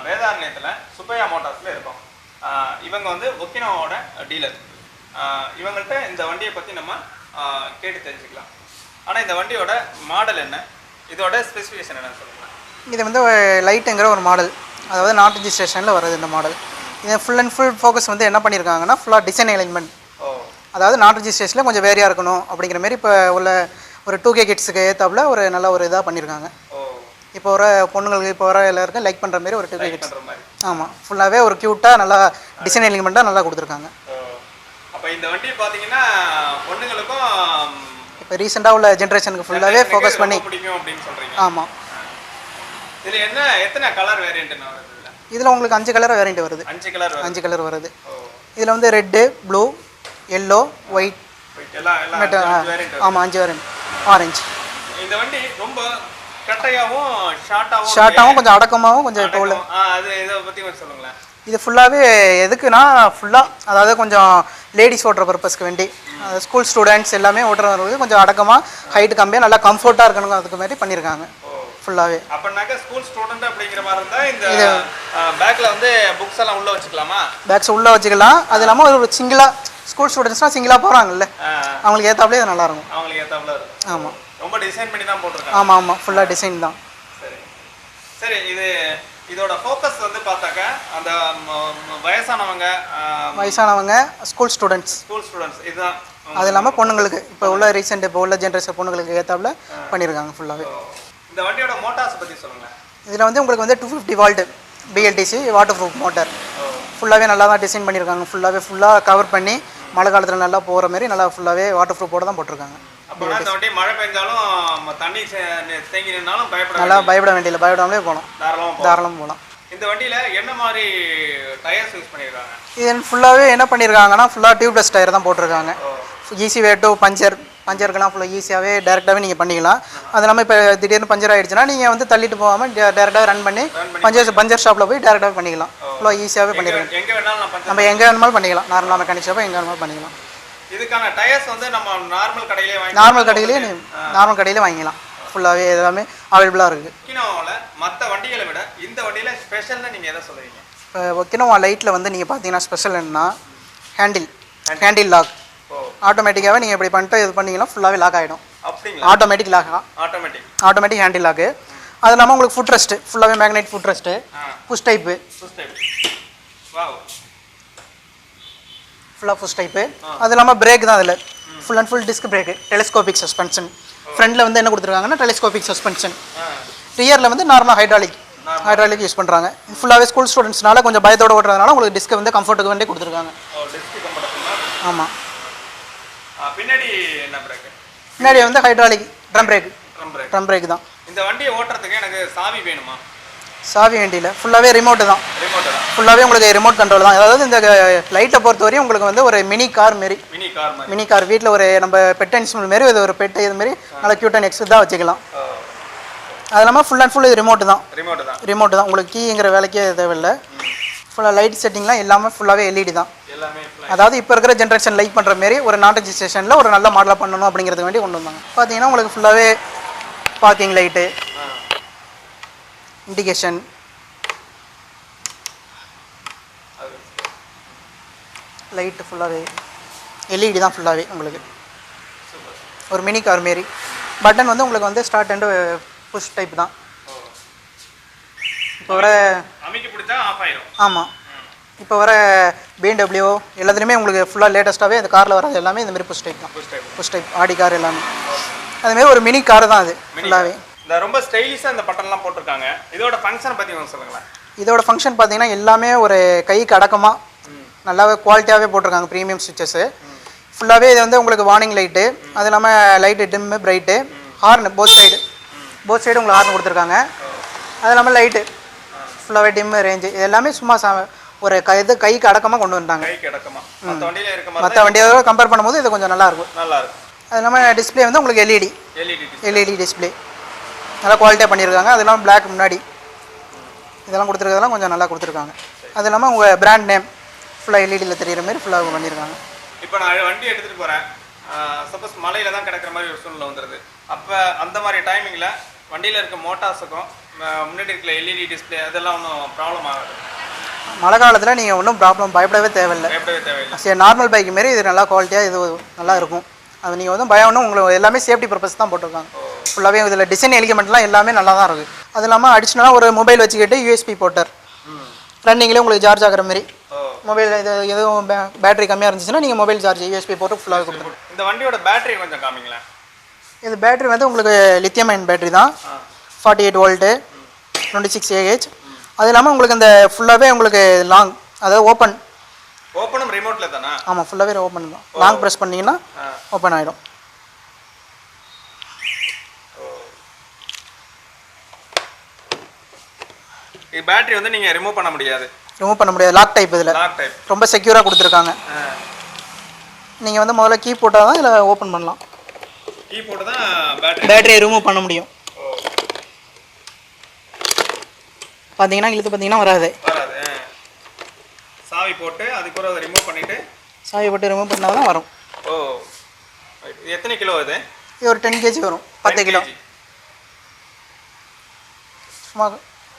வேதாரண்யத்தில் சுப்பையா மோட்டார்ஸில் இருக்கோம். இவங்க வந்து ஒக்கினாவோட டீலர். இவங்கள்ட்ட இந்த வண்டியை பற்றி நம்ம கேட்டு தெரிஞ்சுக்கலாம். ஆனால் இந்த வண்டியோட மாடல் என்ன, இதோட ஸ்பெசிஃபிகேஷன் என்னன்னு சொல்லுங்கள். இது வந்து லைட்டுங்கிற ஒரு மாடல், அதாவது நாட் ரிஜிஸ்ட்ரேஷனில் வருது இந்த மாடல். இது ஃபுல் அண்ட் ஃபுல் ஃபோக்கஸ் வந்து என்ன பண்ணியிருக்காங்கன்னா ஃபுல்லாக டிசைன் அலைன்மெண்ட். அதாவது நாட் ரிஜிஸ்ட்ரேஷனில் கொஞ்சம் வேரியாக இருக்கணும் அப்படிங்கிற மாதிரி இப்போ உள்ள ஒரு 2K கிட்ஸுக்கு ஏற்றாப்புல ஒரு நல்ல ஒரு இதாக பண்ணியிருக்காங்க. இப்போ வர பொண்ணுங்களுக்கு இப்போ வர எல்லாருக்கும் லைக் பண்ணுற மாதிரி ஒரு 2K கிட்ஸ். ஆமாம், ஃபுல்லாகவே ஒரு க்யூட்டாக நல்லா டிசைன் எலிமெண்ட்டாக நல்லா கொடுத்துருக்காங்க. அப்போ இந்த வண்டி பார்த்தீங்கன்னா பொண்ணுங்களுக்கும் இப்போ ரீசெண்டாக உள்ள ஜென்ரேஷனுக்கு ஃபுல்லாகவே ஃபோக்கஸ் பண்ணி பிடிக்கும் அப்படின்னு சொல்கிறீங்க. ஆமாம். இதில் என்ன எத்தனை கலர் வேரியன்ட் வருது? இதில் உங்களுக்கு 5 கலர் வேரியன்ட் வருது. 5 கலர் வருது. இதில் வந்து ரெட்டு, ப்ளூ, எல்லோ, ஒயிட், ஆமாம் 5 வேரியன்ட், ஆரஞ்சு. இந்த வண்டி ரொம்ப கட்டையாகவும் ஷார்ட்டாகவும் கொஞ்சம் அடக்கமாகவும் கொஞ்சம் டோல். அது இதை பற்றி கொஞ்சம் சொல்லுங்களேன். இது ஃபுல்லாகவே எதுக்குன்னா ஃபுல்லாக அதாவது கொஞ்சம் லேடிஸ் ஓட்டுற பர்பஸ்க்கு வேண்டி ஸ்கூல் ஸ்டூடெண்ட்ஸ் எல்லாமே ஓட்டுறவங்களுக்கு கொஞ்சம் அடக்கமாக ஹைட்டு கம்மியாக நல்லா கம்ஃபர்ட்டாக இருக்கணும் அதுக்கு மாதிரி பண்ணியிருக்காங்க ஃபுல்லாகவே. அப்படின்னாக்க ஸ்கூல் ஸ்டூடெண்ட் அப்படிங்கிற மாதிரி இருந்தால் இந்த பேக்கில் வந்து புக்ஸ் எல்லாம் உள்ளே வச்சுக்கலாமா? பேக்ஸ் உள்ளே வச்சுக்கலாம். அது இல்லாமல் ஒரு சிங்கிளாக ஸ்கூல் ஸ்டூடெண்ட்ஸ்னால் சிங்கிளாக போகிறாங்கல்ல, அவங்களுக்கு ஏற்றாப்புலே இது நல்லாயிருக்கும். அவங்களுக்கு ஏற்றாப்புல இருக்கும். ஆமாம், ரொம்ப டிசைன் பண்ணி தான் போட்டிருக்காங்க. ஆமாம், ஃபுல்லாக டிசைன் தான். சரி சரி. இதோட ஃபோக்கஸ் வந்து பார்த்தாக்க அந்த வயசானவங்க ஸ்கூல் ஸ்டூடெண்ட்ஸ் இதுதான். அது இல்லாமல் பொண்ணுங்களுக்கு இப்போ உள்ள இப்போ உள்ள ஜென்ரேஷன் பொண்ணுங்களுக்கு ஏற்றாப்புல பண்ணியிருக்காங்க ஃபுல்லாகவே. இந்த வண்டியோட மோட்டார்ஸ் பற்றி சொல்லுங்கள். இதில் வந்து உங்களுக்கு வந்து 250 volt BLDC waterproof motor ஃபுல்லாகவே நல்லா தான் டிசைன் பண்ணியிருக்காங்க. ஃபுல்லாக கவர் பண்ணி மழை காலத்தில் நல்லா போகிற மாதிரி நல்லா ஃபுல்லாகவே வாட்டர் ப்ரூஃபோடு தான் போட்டிருக்காங்க. மழை பெஞ்சாலும் தண்ணி தேங்கி நின்னாலும் நல்லா பயப்பட வேண்டியதில்லை, பயப்படாமலே போகலாம், தாராளமாக போகலாம். இந்த வண்டியில் என்ன மாதிரி டயர்ஸ் யூஸ் பண்ணியிருக்காங்க? இது ஃபுல்லாகவே என்ன பண்ணியிருக்காங்கன்னா ஃபுல்லாக டியூப்லெஸ் டயர் தான் போட்டிருக்காங்க. ஈஸி வே டு பஞ்சருக்கெல்லாம் ஃபுல்லாக ஈஸியாகவே டேரெக்டாகவே நீங்கள் பண்ணிக்கலாம். அது இல்லாமல் இப்போ திடீர்னு பஞ்சர் ஆகிடுச்சுன்னா நீங்கள் வந்து தள்ளிட்டு போகாமல் டேரெக்டாக ரன் பண்ணி பஞ்சர் ஷாப்பில் போய் டேரெக்டாக பண்ணிக்கலாம். ஃபுல்லாக ஈஸியாகவே பண்ணிக்கலாம். நம்ம எங்கே வேணுமாலும் பண்ணிக்கலாம். நார்மலாக மெக்கானிக் ஷாப்போ எங்கே வேணுமாலும் பண்ணிக்கலாம். இதுக்கான டயர்ஸ் வந்து நம்ம நார்மல் கடையிலே வாங்கிக்கலாம். ஃபுல்லாகவே எல்லாமே அவைலபிளாக இருக்குது. ஒக்கினாவாவில் மற்ற வண்டிகளை விட இந்த வண்டியில் ஸ்பெஷல்னு நீங்கள் எதை சொல்லுவீங்க? இப்போ ஒக்கினாவா லைட்டில் வந்து நீங்கள் பார்த்தீங்கன்னா ஸ்பெஷல் என்னன்னா ஹேண்டில் லாக். ஆட்டோமேட்டிக்காகவே நீங்கள் இப்படி பண்ணிட்டு இது பண்ணிங்கன்னா ஃபுல்லாகவே லாக் ஆகிடும். Automatic lock, automatic handle lock. அது இல்லாமல் உங்களுக்கு ஃபுட் ரெஸ்ட்டு ஃபுல்லாகவே magnet foot rest, push type, ஃபுல்லாக புஷ் டைப்பு. அது இல்லாமல் பிரேக் தான். அதில் full and full disc brake, telescopic suspension. ஃப்ரண்ட்டில் வந்து என்ன கொடுத்துருக்காங்கன்னா டெலிஸ்கோபிக் சஸ்பென்ஷன். ரியரில் வந்து நார்மலாக ஹைட்ராலிக் யூஸ் பண்ணுறாங்க. ஃபுல்லாகவே ஸ்கூல் ஸ்டூடெண்ட்ஸ்னால கொஞ்சம் பயத்தோடு ஓட்டுறதுனால உங்களுக்கு டிஸ்க் வந்து கம்ஃபர்ட்டுக்கு வேண்டி கொடுத்துருக்காங்க. ஆமாம். பின்னாடி வந்து ஹைட்ராலிக் ட்ரம் பிரேக் தான். இந்த வண்டியை ஓட்டுறதுக்கு எனக்கு சாவி வேணுமா? சாவி வேண்டியில் ஃபுல்லாகவே ரிமோட்டு தான். ஃபுல்லாகவே உங்களுக்கு ரிமோட் கண்ட்ரோல் தான். அதாவது இந்த லைட்டை பொறுத்த வரையும் உங்களுக்கு வந்து ஒரு மினி கார் வீட்டில் ஒரு நம்ம பெட் அனிமல் மாரி இது ஒரு பெட் இது மாரி நல்லா க்யூட் அண்ட் எக்ஸ்ட் தான் வச்சுக்கலாம். அது இல்லாமல் ஃபுல் அண்ட் ஃபுல் இது ரிமோட்டு தான். உங்களுக்கு கீங்கிற வேலைக்கே தேவையில்லை. ஃபுல்லாக லைட் செட்டிங்லாம் எல்லாமே ஃபுல்லாகவே LED தான். அதாவது இப்போ இருக்கிற ஜென்ரேஷன் லைக் பண்ணுற மாரி ஒரு நாட் ரிஜிஸ்ட்ரேஷனில் ஒரு நல்ல மாடலாக பண்ணணும் அப்படிங்கிறதுக்கு வேண்டி கொண்டு வந்தாங்க. பார்த்தீங்கன்னா உங்களுக்கு ஃபுல்லாகவே பார்க்கிங் லைட்டு, இண்டிகேஷன், லைட்டு ஃபுல்லாகவே LED தான். ஃபுல்லாகவே உங்களுக்கு ஒரு மினி கார் மாரி. பட்டன் வந்து உங்களுக்கு வந்து ஸ்டார்ட் அண்டு புஷ் டைப் தான். இப்போ வர ஆமாம், இப்போ வர BMW எல்லாத்துலேயுமே உங்களுக்கு ஃபுல்லாக லேட்டஸ்ட்டாகவே அந்த காரில் வர்றது எல்லாமே இந்த மாதிரி புஷ் டைப் தான். புஷ் டைப் ஆடி கார் எல்லாமே அதுமாரி ஒரு மினி கார் தான் அது ஃபுல்லாகவே. இந்த ரொம்ப ஸ்டைலிஷாக இந்த பட்டன்லாம் போட்டிருக்காங்க. இதோட ஃபங்க்ஷனை பற்றி சொல்லுங்களேன். இதோட ஃபங்க்ஷன் பார்த்தீங்கன்னா எல்லாமே ஒரு கைக்கு அடக்கமாக நல்லாவே குவாலிட்டியாகவே போட்டிருக்காங்க. ப்ரீமியம் ஸ்விட்சஸ்ஸு ஃபுல்லாகவே. இது வந்து உங்களுக்கு வார்னிங் லைட்டு, அது இல்லாமல் light dim bright, horn both side உங்களுக்கு ஹார்ன் கொடுத்துருக்காங்க. அது இல்லாமல் லைட்டு ஃபுல்லாகவே டிம்மு ரேஞ்சு இது எல்லாமே சும்மா ஒரு கைக்கு அடக்கமாக கொண்டு வந்துட்டாங்க. மற்ற வண்டியோட கம்பேர் பண்ணும்போது இது கொஞ்சம் நல்லாயிருக்கும். அது இல்லாமல் டிஸ்பிளே வந்து உங்களுக்கு LED டிஸ்பிளே நல்லா குவாலிட்டியாக பண்ணியிருக்காங்க. அது இல்லாமல் பிளாக் முன்னாடி இதெல்லாம் கொடுத்துருக்கதெல்லாம் கொஞ்சம் நல்லா கொடுத்துருக்காங்க. அது இல்லாமல் உங்கள் பிராண்ட் நேம் ஃபுல்லாக LEDயில் தெரிகிற மாதிரி ஃபுல்லாக பண்ணியிருக்காங்க. இப்போ நான் வண்டி எடுத்துகிட்டு போகிறேன், சப்போஸ் மலையில் தான் கிடக்கிற மாதிரி ஒரு சூழ்நிலை வந்துடுது. அப்போ அந்த மாதிரி டைமிங்கில் வண்டியில் இருக்க மோட்டார்ஸுக்கும் முன்னாடி இருக்கிற எல்இடி டிஸ்பிளே அதெல்லாம் ஒன்றும் ப்ராப்ளம் ஆகாது. மழை காலத்தில் நீங்கள் ஒன்றும் ப்ராப்ளம் பயப்படவே தேவையில்லை. பயப்படவே தேவையில்லை. சரி, நார்மல் பைக் மாரி இது நல்லா குவாலிட்டியாக இது நல்லா இருக்கும். அது நீங்கள் வந்து பயம் ஒன்றும் உங்களுக்கு எல்லாமே சேஃப்டி பர்பஸ் தான் போட்டிருக்காங்க. ஃபுல்லாகவே இதில் டிசைன் எலிமெண்ட்லாம் எல்லாமே நல்லா தான் இருக்குது. அது இல்லாமல் அடிஷ்னலாக ஒரு மொபைல் வச்சுக்கிட்டு யூஎஸ்பி போட்டார் ரன்னிங்லேயே உங்களுக்கு சார்ஜ் ஆகிற மாதிரி. மொபைல் இது எதுவும் பேட்டரி கம்மியாக இருந்துச்சுன்னா நீங்கள் மொபைல் சார்ஜ் யூஎஸ்பி போட்டு ஃபுல்லாக கொடுத்துருவோம். இந்த வண்டியோட பேட்டரி கொஞ்சம் காமிங்களேன். இது பேட்டரி வந்து உங்களுக்கு லித்தியம் அயன் பேட்டரி தான், 48 வோல்ட்டு, 26 AH. அது இல்லாமல் உங்களுக்கு இந்த ஃபுல்லாகவே உங்களுக்கு லாங், அதாவது ஓப்பனும் ரிமோட்டில் தானே? ஆமாம், ஃபுல்லாகவே ஓப்பன் தான். லாங் ப்ரெஸ் பண்ணிங்கன்னா ஓப்பன் ஆகிடும். பேட்டரி வந்து நீங்கள் ரிமூவ் பண்ண முடியாது. Lock type. இதில் ரொம்ப செக்யூராக கொடுத்துருக்காங்க. நீங்கள் வந்து முதல்ல கீ போட்டால் தான் இதில் ஓப்பன் பண்ணலாம். கீ போட்டு தான் பேட்டரியை ரிமூவ் பண்ண முடியும். பார்த்தீங்கன்னா இழுத்து பார்த்தீங்கன்னா வராது. சாவி போட்டு அதுக்கு அதை ரிமூவ் பண்ணிவிட்டு சாவி போட்டு ரிமூவ் பண்ணால் தான் வரும். ஓ, எத்தனை கிலோ இது? இது ஒரு 10 kg வரும். 10 கிலோ. சும்மா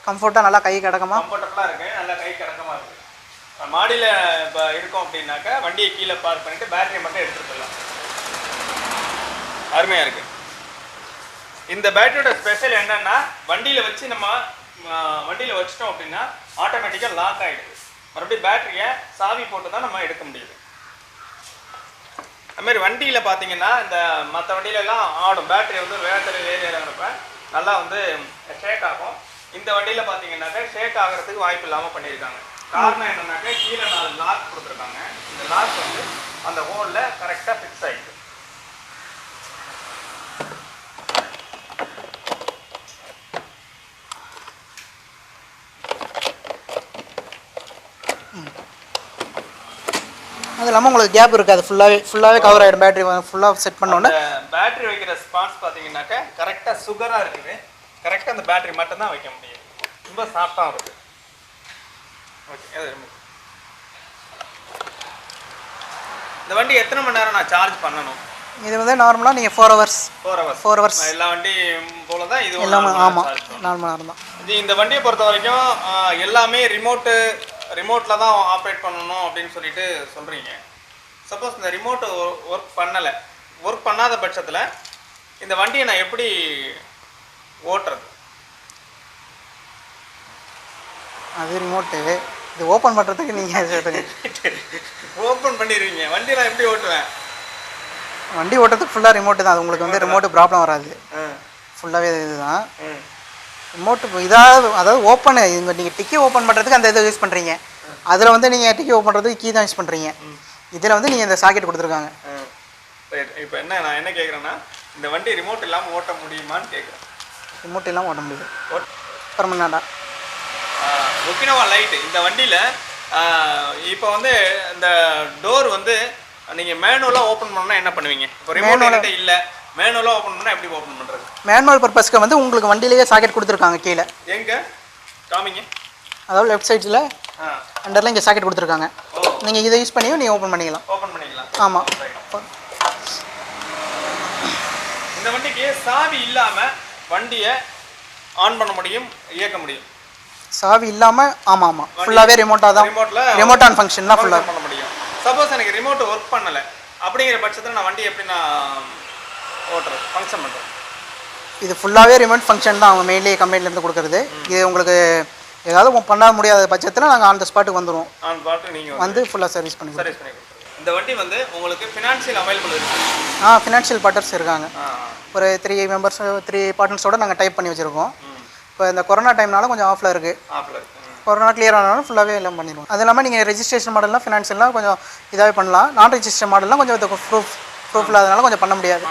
கம்ஃபர்ட்டாக நல்லா கை கிடக்கமா கம்ஃபர்டபுளாக இருக்குது. நல்லா கை கிடக்கமாக இருக்குது. மாடியில் இப்போ இருக்கோம் அப்படின்னாக்கா வண்டியை கீழே பார்க் பண்ணிவிட்டு பேட்டரியை மட்டும் எடுத்துகிட்டு போயிடலாம். அருமையாக இருக்குது. இந்த பேட்டரியோட ஸ்பெஷல் என்னென்னா வண்டியில் வச்சு நம்ம வண்டியில் வச்சிட்டோம் அப்படின்னா ஆட்டோமேட்டிக்காக லாக் ஆகிடுது. மறுபடியும் பேட்டரியை சாவி போட்டு தான் நம்ம எடுக்க முடியுது. அதுமாதிரி வண்டியில் பார்த்தீங்கன்னா இந்த மற்ற வண்டியிலலாம் ஆடும், பேட்டரி வந்து வேகத்தில் ஏறிறப்ப நல்லா வந்து ஷேக் ஆகும். இந்த வண்டியில் பார்த்தீங்கன்னாக்கா ஷேக் ஆகிறதுக்கு வாய்ப்பு இல்லாமல் பண்ணியிருக்காங்க. காரணம் என்னன்னாக்கா கீழே 4 லாக் கொடுத்துருக்காங்க. இந்த லாக் வந்து அந்த ஹோலில் கரெக்டாக ஃபிக்ஸ் ஆகிடுது. அது இல்லாமல் உங்களுக்கு கேப் இருக்காது. ஃபுல்லாகவே கவர் ஆகிடும். பேட்டரி ஃபுல்லாக செட் பண்ணோன்னே பேட்டரி வைக்கிற ஸ்பான்ஸ் பார்த்தீங்கன்னாக்கா கரெக்டாக சுகராக இருக்குது. கரெக்டாக அந்த பேட்டரி மட்டும் தான் வைக்க முடியும். ரொம்ப சாஃப்டாக இருக்குது. ஓகே, அது இந்த வண்டி எத்தனை மணி நேரம் நான் சார்ஜ் பண்ணணும்? இது வந்து நார்மலாக நீங்கள் 4 ஹவர்ஸ் எல்லா வண்டியும் போல தான் இது எல்லாமே. ஆமாம், 4 மணி நேரம் தான். இந்த வண்டியை பொறுத்த வரைக்கும் எல்லாமே ரிமோட்டில் தான் ஆப்ரேட் பண்ணணும் அப்படின்னு சொல்லிட்டு சொல்கிறீங்க. சப்போஸ் இந்த ரிமோட்டு ஒர்க் பண்ணாத பட்சத்தில் இந்த வண்டியை நான் எப்படி ஓட்டுறது? அது ரிமோட்டு இது ஓப்பன் பண்ணுறதுக்கு நீங்கள் ஓப்பன் பண்ணிடுவீங்க. வண்டி நான் எப்படி ஓட்டுவேன்? வண்டி ஓட்டுறதுக்கு ஃபுல்லாக ரிமோட்டு தான். அது உங்களுக்கு வந்து ரிமோட்டு ப்ராப்ளம் வராது. ஃபுல்லாகவே இதுதான் ரிமோட்டு. அதாவது ஓப்பனு இங்கே நீங்கள் டிக்கி ஓப்பன் பண்ணுறதுக்கு அந்த இதை யூஸ் பண்ணுறீங்க. அதில் வந்து நீங்கள் டிக்கி ஓப்பன் பண்ணுறதுக்கு கீ தான் யூஸ் பண்ணுறீங்க. இதில் வந்து நீங்கள் இந்த சாக்கெட் கொடுத்துருக்காங்க. இப்போ நான் என்ன கேட்குறேன்னா இந்த வண்டி ரிமோட் இல்லாமல் ஓட்ட முடியுமான்னு கேட்குறேன். ரிமோட் இல்லாமல் ஓட்ட முடியும். பர்மனெண்ட்டாக ஒக்கினவா லைட் இந்த வண்டியில் இப்போ வந்து இந்த டோர் வந்து நீங்கள் மேனுவலாக ஓப்பன் பண்ணால் என்ன பண்ணுவீங்க? இப்போ ரிமோட் இல்லை, மேனுவலாக ஓப்பன் பண்ணால் எப்படி ஓப்பன் பண்ணுறது? மேனுவல் பர்பஸ்க்கு வந்து உங்களுக்கு வண்டியிலேயே சாக்கெட் கொடுத்துருக்காங்க கீழே. எங்கே காமிங்க? அதாவது லெஃப்ட் சைட்ஸில் அண்டரில் இங்கே சாக்கெட் கொடுத்துருக்காங்க. நீங்கள் இதை யூஸ் பண்ணியும் நீங்கள் ஓப்பன் பண்ணிக்கலாம். ஆமாம். இந்த வண்டிக்கு சாவி இல்லாமல் வண்டியை ஆன் பண்ண முடியும், இயக்க முடியும். சாவி இல்லாமல் ஆமாம் ஃபுல்லாகவே ரிமோட்டாக தான். ரிமோட் ஆன் ஃபங்க்ஷன் தான் ஃபுல்லாக பண்ண முடியும். சப்போஸ் எனக்கு ரிமோட் ஒர்க் பண்ணலை அப்படிங்கிற பட்சத்தில் நான் வண்டி எப்படி நான் ஓட்டுறது, ஃபங்க்ஷன் பண்ணுறது? இது ஃபுல்லாகவே ரிமோட் ஃபங்க்ஷன் தான் அவங்க மெயின்லி கம்பெனிலேருந்து கொடுக்குறது. இது உங்களுக்கு ஏதாவது பண்ண முடியாத பட்சத்தில் நாங்கள் ஆன் த ஸ்பாட்டுக்கு வந்துடுவோம். நீங்கள் வந்து ஃபுல்லாக சர்வீஸ் பண்ணி கொடுத்துருவோம். இந்த வண்டி வந்து உங்களுக்கு ஃபினான்ஷியல் அவைலபிள் இருக்குது? ஃபினான்ஷியல் பார்ட்னர்ஸ் இருக்காங்க. ஒரு 3 பார்ட்னர்ஸோடு நாங்கள் டைப் பண்ணி வச்சுருக்கோம். இப்போ இந்த கொரோனா டைம்னால கொஞ்சம் ஆஃபில் இருக்குது. கொரோனா கிளியர் ஆனாலும் ஃபுல்லாகவே எல்லாம் பண்ணிடுவோம். அது இல்லாமல் நீங்கள் ரெஜிஸ்ட்ரேஷன் மாடல்லாம் ஃபினான்ஷியல்லாம் கொஞ்சம் இதாகவே பண்ணலாம். நான் ரெஜிஸ்ட்ரேஷன் மாடல்லாம் கொஞ்சம் ப்ரூஃப் இல்லாதனால கொஞ்சம் பண்ண முடியாது.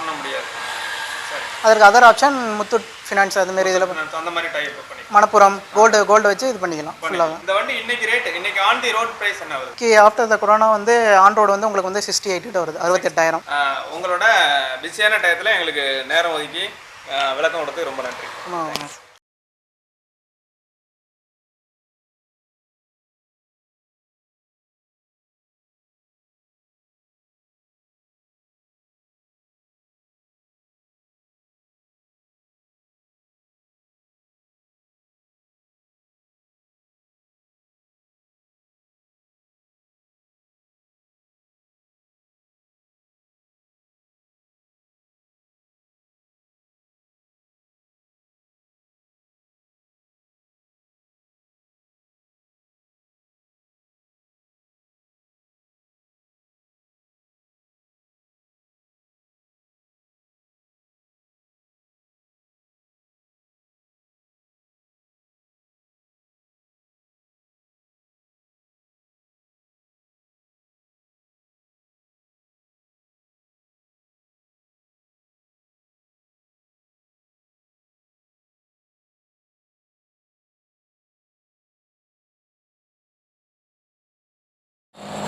அதற்கு அதர் ஆப்ஷன் முத்தூட் ஃபினான்ஸ் அதுமாரி இதில் அந்த மாதிரி டைப் பண்ணி மணப்புரம் கோல்டு வச்சு இது பண்ணிக்கலாம் ஃபுல்லாக. இந்த வண்டி இன்னைக்கு ஆன் தி ரோட் பிரைஸ் என்ன வருது? ஆஃப்டர் த கொரோனா வந்து ஆன் ரோடு வந்து உங்களுக்கு வந்து 68 வருது, 68,000. உங்களோட பிஸியான டயத்தில் எங்களுக்கு நேரம் ஒதுக்கி விளக்கம் கொடுத்து ரொம்ப நன்றி.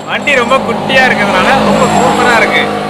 வண்டி ரொம்ப குட்டியாக இருக்கிறதுனால ரொம்ப சூப்பராக இருக்குது.